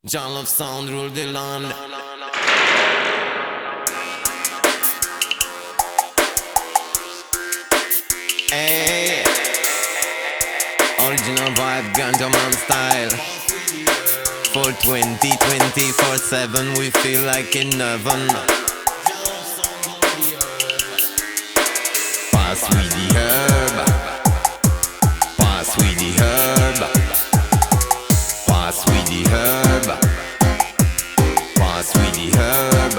Jah Love Sound rule the land. Hey, original vibe, ganja man style. For 2024/7, we feel like in heaven. Pass with the herb. Pass with the herb. Pass with the herb. Pass with the herb.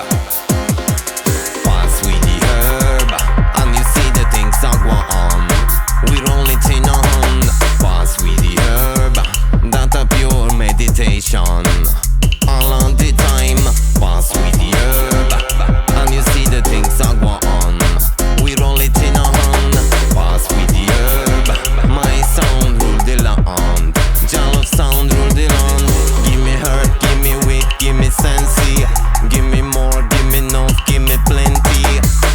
Pass with the herb. And you see the things that go on. We roll it in a hand. Pass with the herb. That a pure meditation. All of the time. Pass with the herb. And you see the things that go on. We roll it in a hand. Pass with the herb. My sound rule the land. Jah Love sound rule the land. Give me hurt, give me weight, give me sensei. Give me more, give me enough, give me plenty.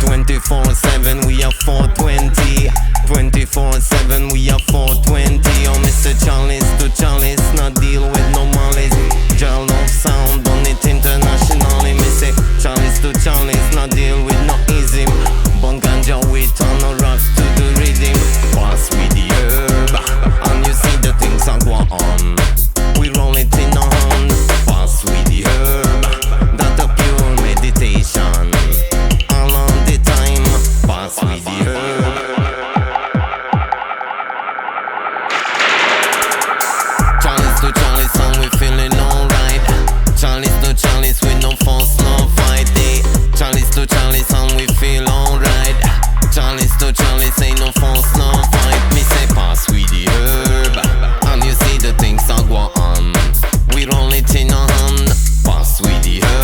24/7 we are 420. 24/7 we are 420. Oh Mr. Chalice to Chalice, not deal with no malice. Jah Love sound on it internationally. Me say Chalice to Chalice, not deal with no easy. Bun ganja with on the rocks to the rhythm. Pass with the herb, and you see the things that go on. We roll it in a hand. Pass with the herb, that a pure meditation. All of the time. Pass with the herb. Chalice to Chalice and we feeling alright. Chalice to Chalice with no fuss, no fight. Eh? Chalice to Chalice and we feel alright. Chalice to Chalice ain't no fuss, no fight. Me say pass with the herb, and you see the things that go on. We roll it in a hand. Pass with the herb.